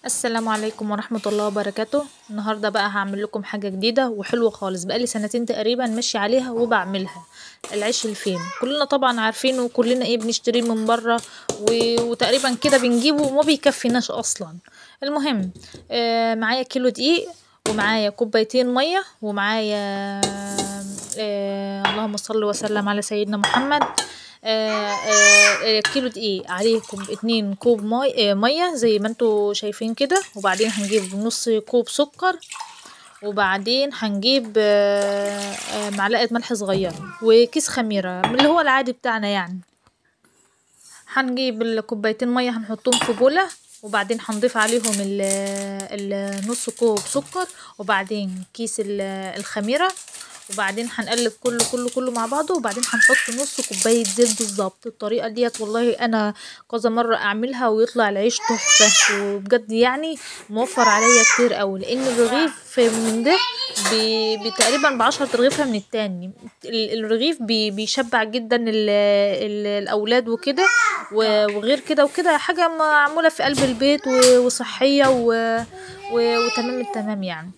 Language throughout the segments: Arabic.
السلام عليكم ورحمة الله وبركاته. النهاردة بقى هعمل لكم حاجة جديدة وحلوة خالص، بقالي سنتين تقريبا ماشية عليها وبعملها. العيش الفين كلنا طبعا عارفينه، وكلنا بنشتريه من بره وتقريبا كده بنجيبه وما بيكفيناش اصلا. المهم، معايا كيلو دقيق، ومعايا كوبايتين مية، ومعايا اللهم صل وسلم على سيدنا محمد. كيلو دقيق عليه 2 كوب مية زي ما انتوا شايفين كده، وبعدين هنجيب نص كوب سكر، وبعدين هنجيب معلقة ملح صغيرة، وكيس خميرة من اللي هو العادي بتاعنا يعني. هنجيب الكوبايتين مية هنحطهم في بولة، وبعدين هنضيف عليهم النص كوب سكر، وبعدين كيس الخميرة، وبعدين هنقلب كله مع بعضه، وبعدين هنحط نص كوباية زيت بالظبط. الطريقة ديت والله انا كذا مرة اعملها ويطلع العيش تحفة، وبجد يعني موفر عليا كتير قوي، لان الرغيف من ده تقريبا ب10 رغيفة من التاني. الرغيف بيشبع جدا الاولاد وكده، وغير كده وكده حاجة معمولة في قلب البيت وصحية وتمام التمام يعني.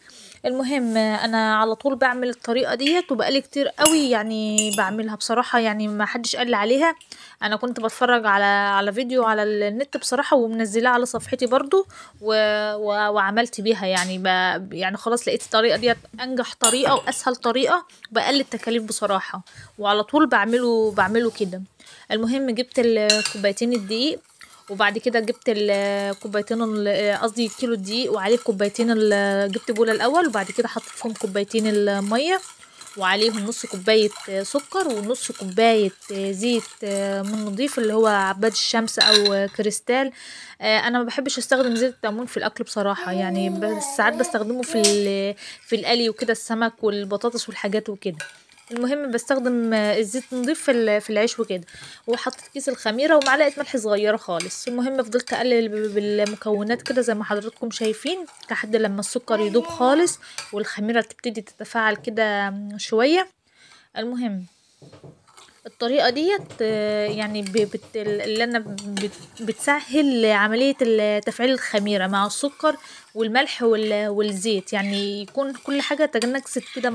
المهم، انا على طول بعمل الطريقه ديت، وبقالي كتير قوي يعني بعملها بصراحه، يعني ما حدش قال لي عليها. انا كنت بتفرج على فيديو على النت بصراحه، ومنزلاه على صفحتي برضو وعملت بيها يعني يعني خلاص لقيت الطريقه ديت انجح طريقه واسهل طريقه، بقلل التكاليف بصراحه، وعلى طول بعمله كده. المهم، جبت الكوبايتين الدقيق، وبعد كده جبت الكوبايتين قصدي كيلو الدقيق وعليه كوبايتين جبت بوله الاول، وبعد كده حطيت فيهم كوبايتين الميه، وعليهم نص كوبايه سكر، ونص كوبايه زيت من نضيف اللي هو عباد الشمس او كريستال. انا ما بحبش استخدم زيت التموين في الاكل بصراحه يعني، بس ساعات بستخدمه في القلي وكده، السمك والبطاطس والحاجات وكده. المهم بستخدم الزيت نضيف في العيش وكده، وحطيت كيس الخميره ومعلقه ملح صغيره خالص. المهم فضلت اقلل بالمكونات كده زي ما حضراتكم شايفين، لحد لما السكر يدوب خالص والخميره تبتدي تتفاعل كده شويه. المهم، الطريقة ديت يعني اللي انا بتسهل عملية تفعيل الخميرة مع السكر والملح والزيت، يعني يكون كل حاجة تجنست كده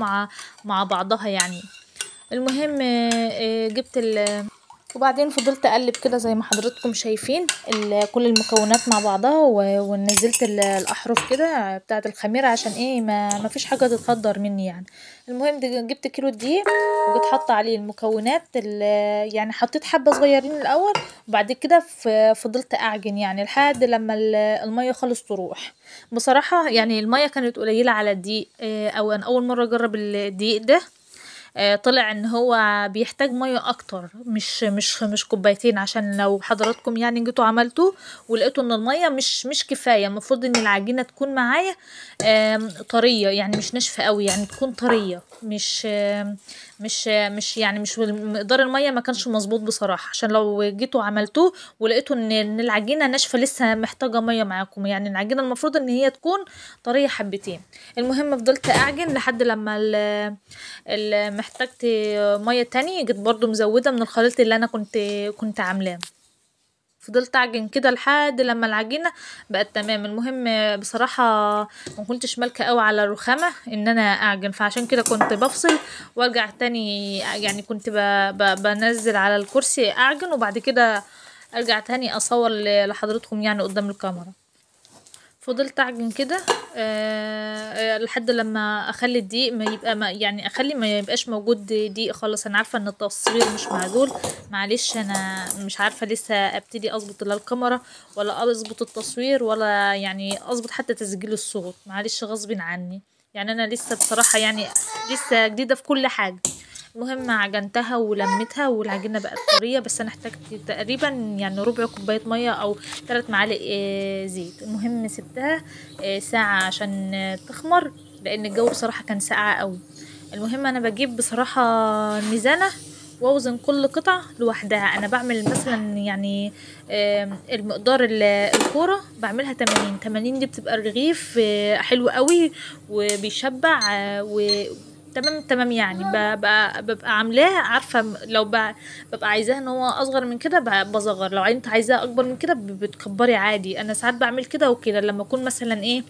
مع بعضها يعني. المهم، جبت وبعدين فضلت اقلب كده زي ما حضراتكم شايفين كل المكونات مع بعضها، ونزلت الاحرف كده بتاعه الخميره عشان ما فيش حاجه تتخدر مني يعني. المهم، جبت كيلو دقيق، وجيت حاطه عليه المكونات يعني حطيت حبه صغيرين الاول، وبعد كده فضلت اعجن يعني لحد لما الميه خالص تروح. بصراحه يعني الميه كانت قليله على الدقيق، او انا اول مره اجرب الدقيق ده. طلع ان هو بيحتاج ميه اكتر، مش كوبايتين، عشان لو حضراتكم يعني جيتوا عملتوه ولقيتوا ان الميه مش كفايه. المفروض ان العجينه تكون معايا طريه، يعني مش ناشفه قوي، يعني تكون طريه، مش يعني مش مقدار الميه ما كانش مظبوط بصراحه، عشان لو جيتوا عملتوه ولقيتوا ان العجينه ناشفه لسه محتاجه ميه معاكم، يعني العجينه المفروض ان هي تكون طريه حبتين. المهم فضلت اعجن لحد لما محتاجت ميه تاني، جيت برضو مزوده من الخليط اللي انا كنت عاملاه. فضلت اعجن كده لحد لما العجينه بقت تمام. المهم بصراحه ما كنتش مالكه قوي على الرخامه ان انا اعجن، فعشان كده كنت بفصل وارجع تاني، يعني كنت بنزل على الكرسي اعجن، وبعد كده ارجع تاني اصور لحضرتكم يعني قدام الكاميرا. فضلت اعجن كده لحد لما اخلي الدقيق ما يبقى يعني اخلي ما يبقاش موجود دقيق خالص. انا عارفه ان التصوير مش معدول، معلش انا مش عارفه لسه ابتدي اظبط لا الكاميرا ولا اظبط التصوير ولا يعني اظبط حتى تسجيل الصوت، معلش غصب عني، يعني انا لسه بصراحه يعني لسه جديده في كل حاجه. المهم عجنتها ولميتها والعجينه بقت طريه، بس انا احتاجت تقريبا يعني ربع كوبايه ميه او 3 معالق زيت. المهم سبتها ساعه عشان تخمر، لان الجو بصراحه كان ساقع قوي. المهم انا بجيب بصراحه ميزانه واوزن كل قطعة لوحدها. انا بعمل مثلا يعني المقدار الكورة بعملها 80 دي بتبقى الرغيف حلو قوي وبيشبع تمام تمام يعني ببقى عاملاه عارفه لو ببقى عايزاه ان هو اصغر من كده بصغر، لو انت عايزاه اكبر من كده بتكبري عادي. انا ساعات بعمل كده وكده لما اكون مثلا ايه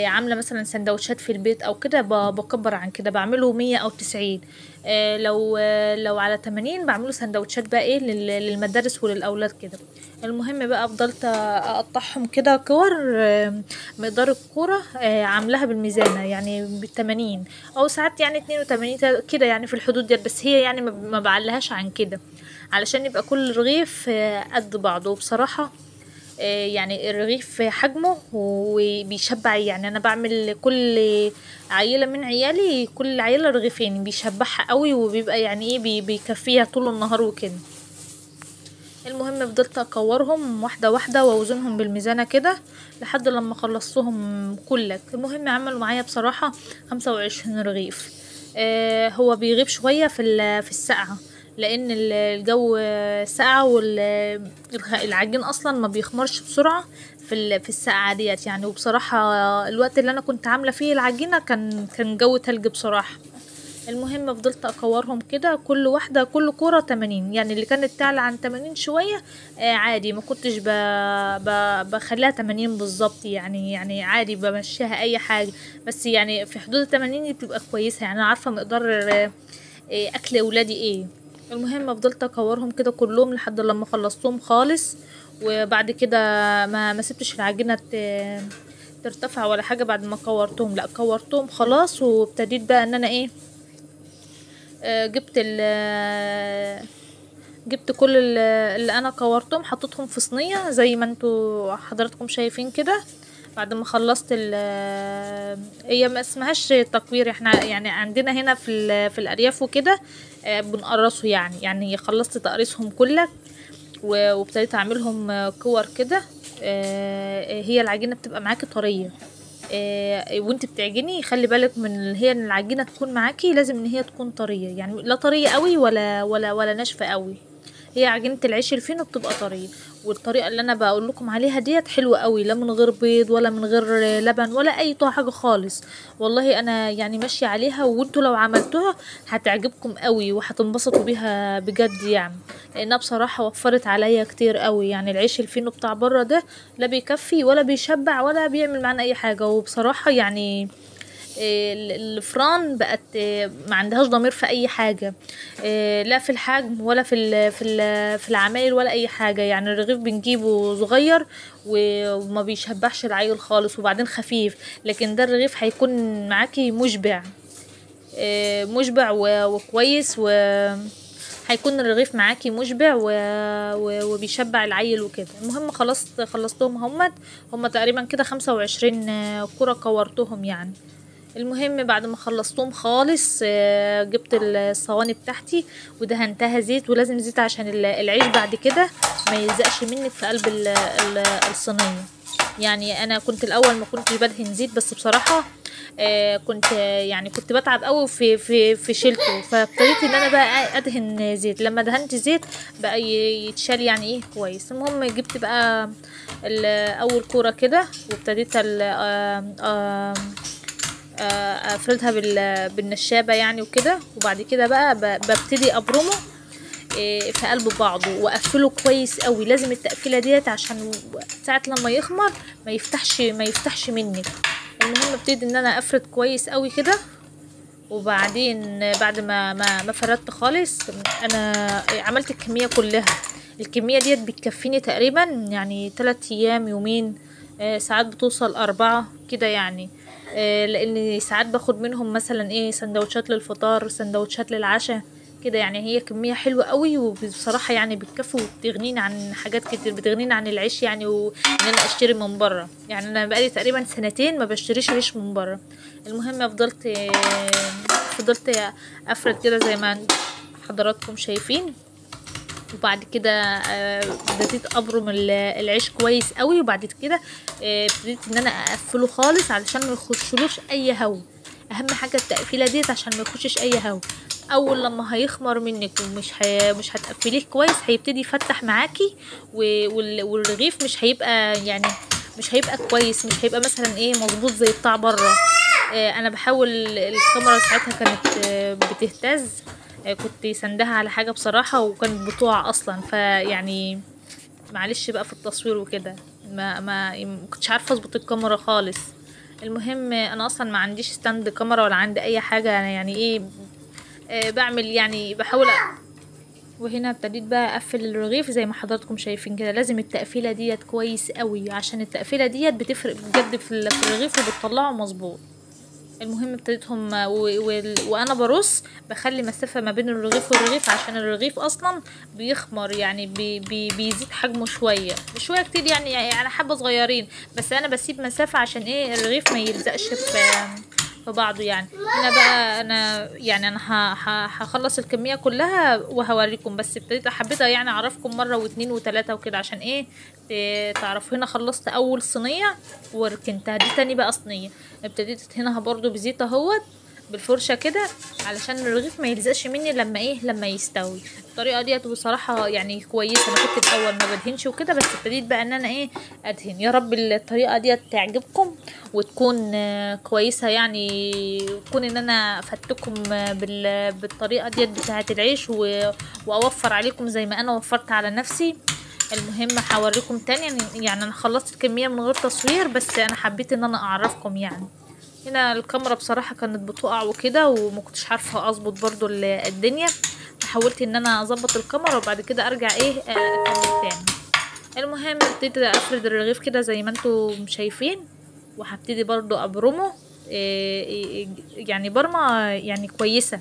عامله مثلا سندوتشات في البيت او كده بكبر عن كده بعمله 100 او 90. لو على 80 بعمله سندوتشات بقى ايه للمدارس وللاولاد كده. المهم بقى فضلت اقطعهم كده كور مقدار الكوره عاملاها بالميزانه يعني ب80 او ساعات يعني 82 كده يعني في الحدود دي، بس هي يعني ما بعلهاش عن كده علشان يبقى كل رغيف قد بعضه بصراحه. يعني الرغيف حجمه وبيشبع، يعني انا بعمل كل عيلة من عيالي كل عيلة رغيفين بيشبعها قوي وبيبقى يعني ايه بيكفيها طول النهار وكده. المهم فضلت اكورهم واحدة واحدة واوزنهم بالميزانة كده لحد لما خلصتهم كلك. المهم عملوا معايا بصراحة 25 رغيف. هو بيغيب شوية في السقعة لان الجو ساقع والعجين اصلا ما بيخمرش بسرعة في السقعة ديت يعني. وبصراحة الوقت اللي انا كنت عاملة فيه العجينة كان جو تلج بصراحة. المهم فضلت اكورهم كده كل واحدة كل كورة 80، يعني اللي كانت تعلى عن 80 شوية عادي ما كنتش بخليها 80 بالظبط يعني عادي بمشيها اي حاجة، بس يعني في حدود 80 دي بتبقى كويسة يعني انا عارفة مقدار اكل اولادي ايه. المهم فضلت اكورهم كده كلهم لحد لما خلصتهم خالص. وبعد كده ما سبتش العجينة ترتفع ولا حاجة بعد ما كورتهم، لا كورتهم خلاص وابتديت بقى ان انا ايه جبت جبت كل اللي انا كورتهم حطيتهم في صينية زي ما انتوا حضراتكم شايفين كده. بعد ما خلصت هي ما اسمهاش تكوير، احنا يعني عندنا هنا في الارياف وكده بنقرصه يعني خلصت تقريصهم كلك وابتديت اعملهم كور كده. هي العجينة بتبقى معاكي طرية وانت بتعجني خلي بالك من هي ان العجينه تكون معاكي لازم ان هي تكون طريه، يعني لا طريه قوي ولا ناشفه قوي. هي عجينه العيش الفينو بتبقى طريه، والطريقه اللي انا بقول لكم عليها ديت حلوه قوي، لا من غير بيض ولا من غير لبن ولا اي حاجه خالص. والله انا يعني ماشيه عليها وانتوا لو عملتوها هتعجبكم قوي وهتنبسطوا بيها بجد يعني، لانها بصراحه وفرت عليا كتير قوي. يعني العيش الفينو بتاع بره ده لا بيكفي ولا بيشبع ولا بيعمل معانا اي حاجه. وبصراحه يعني الفران بقت ما عندهاش ضمير في اي حاجه، لا في الحجم ولا في العمايل ولا اي حاجه. يعني الرغيف بنجيبه صغير وما بيشبعش العيل خالص وبعدين خفيف، لكن ده الرغيف هيكون معاكي مشبع مشبع وكويس، هيكون الرغيف معاكي مشبع وبيشبع العيل وكده. المهم خلصتهم هم تقريبا كده 25 كرة كورتهم يعني. المهم بعد ما خلصتهم خالص جبت الصواني بتاعتي ودهنتها زيت، ولازم زيت عشان العيش بعد كده ما يلزقش منك في قلب الصينيه. يعني انا كنت الاول ما كنتش بدهن زيت، بس بصراحه كنت يعني كنت بتعب قوي في شيلته، فابتديت ان انا بقى ادهن زيت. لما دهنت زيت بقى يتشال يعني ايه كويس. المهم جبت بقى اول كوره كده وابتديت افردها بالنشابه يعني وكده، وبعد كده بقى ببتدي ابرمه في قلب بعضه واقفله كويس قوي. لازم التقفيله ديت عشان ساعه لما يخمر ما يفتحش منك. المهم ابتدي ان انا افرد كويس قوي كده، وبعدين بعد ما فردت خالص انا عملت الكميه كلها. الكميه ديت بتكفيني تقريبا يعني 3 ايام يومين، ساعات بتوصل 4 كده يعني. لان ساعات باخد منهم مثلا ايه سندوتشات للفطار سندوتشات للعشاء كده. يعني هي كمية حلوة قوي وبصراحة يعني بتكفي وبتغنيني عن حاجات كتير، بتغنيني عن العيش يعني وان انا اشتري من بره. يعني انا بقالي تقريبا 2 ما بشتريش عيش من بره. المهم فضلت افرد كده زي ما حضراتكم شايفين، وبعد كده ابتديت ابرم العيش كويس قوي، وبعد كده ابتديت ان انا اقفله خالص علشان ما يخشلوش اي هوا. اهم حاجه التقفيله ديت عشان ما يخشش اي هوا. اول لما هيخمر منك مش هتقفليه كويس هيبتدي يفتح معاكي، والرغيف مش هيبقى يعني مش هيبقى كويس، مش هيبقى مثلا ايه مظبوط زي بتاع بره. انا بحاول الكاميرا ساعتها كانت بتهتز، كنت سندها على حاجة بصراحة وكانت بتقع اصلا، فيعني معلش بقى في التصوير وكده، ما كنتش عارفة اظبط الكاميرا خالص. المهم انا اصلا ما عنديش ستاند كاميرا ولا عندي اي حاجة، أنا يعني ايه بعمل يعني بحاول وهنا ابتديت بقى اقفل الرغيف زي ما حضراتكم شايفين كده. لازم التقفيله ديت كويس قوي، عشان التقفيله ديت بتفرق بجد في الرغيف وبتطلعه مظبوط. المهم ابتديتهم وانا برص بخلي مسافه ما بين الرغيف والرغيف، عشان الرغيف اصلا بيخمر، يعني بيزيد حجمه شويه شويه كتير، يعني حبه صغيرين، بس انا بسيب مسافه عشان ايه الرغيف ما يلزقش في بعضه يعني. هنا بقى انا يعني انا هخلص الكميه كلها وهوريكم، بس ابتديت حبيت يعني اعرفكم مره واتنين وتلاته وكده عشان ايه تعرفوا. هنا خلصت اول صينيه وركنتها، دي تاني بقى صينيه. ابتديت هنا برضو بزيت اهوت بالفرشه كده علشان الرغيف ما يلزقش مني لما يستوي. الطريقه ديت بصراحه يعني كويسه. انا كنت الاول ما بدهنش وكده، بس ابتديت بقى ان انا ايه ادهن. يا رب الطريقه ديت تعجبكم وتكون كويسه، يعني تكون ان انا افدتكم بالطريقه ديت بتاعه العيش واوفر عليكم زي ما انا وفرت على نفسي. المهم هوريكم تاني، يعني انا خلصت الكميه من غير تصوير، بس انا حبيت ان انا اعرفكم يعني. هنا الكاميرا بصراحة كانت بتقع وكده وما كنتش عارفة اظبط برضو الدنيا، فحاولت ان انا اظبط الكاميرا وبعد كده ارجع ايه اكمل تاني. المهم ابتديت افرد الرغيف كده زي ما انتم شايفين، وهبتدي برضو ابرمه يعني برمة يعني كويسة،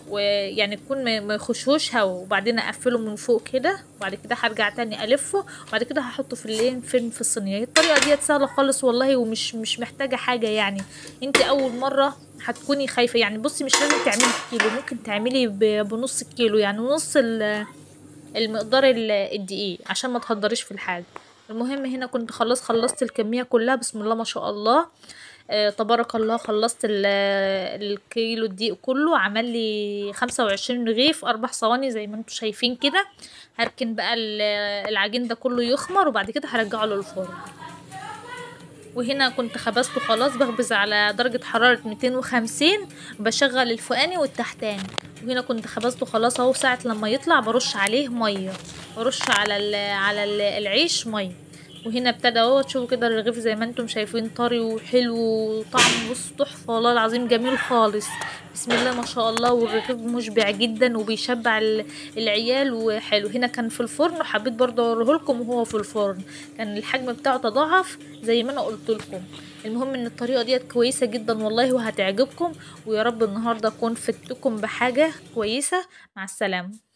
ويعني تكون ما يخشوش هوا، وبعدين اقفله من فوق كده، وبعد كده هرجع تاني الفه، وبعد كده هحطه في فين في الصينيه. الطريقه ديت سهله خالص والله، ومش مش محتاجه حاجه يعني. انت اول مره هتكوني خايفه يعني. بصي مش لازم تعملي كيلو، ممكن تعملي بنص الكيلو، يعني نص المقدار الدقيق عشان ما تهدريش في الحاجه. المهم هنا كنت خلصت الكميه كلها، بسم الله ما شاء الله. تبارك الله. خلصت الكيلو الدقيق كله، عمل لي 25 رغيف 4 صواني زي ما انتم شايفين كده. هركن بقى العجين ده كله يخمر، وبعد كده هرجعه للفرن. وهنا كنت خبزته خلاص، بخبز على درجة حرارة 250، بشغل الفوقاني والتحتاني. وهنا كنت خبزته خلاص اهو. ساعة لما يطلع برش عليه مية، برش على العيش مية. وهنا ابتدى اهو تشوفوا كده الرغيف زي ما انتم شايفين طري وحلو وطعم بص تحفة والله العظيم، جميل خالص بسم الله ما شاء الله. والرغيف مشبع جدا وبيشبع العيال وحلو. هنا كان في الفرن، وحبيت برضه اوريه لكم وهو في الفرن، كان الحجم بتاعه تضاعف زي ما انا قلت لكم. المهم ان الطريقه ديت كويسه جدا والله وهتعجبكم، ويا رب النهارده اكون فدتكم بحاجه كويسه. مع السلامه.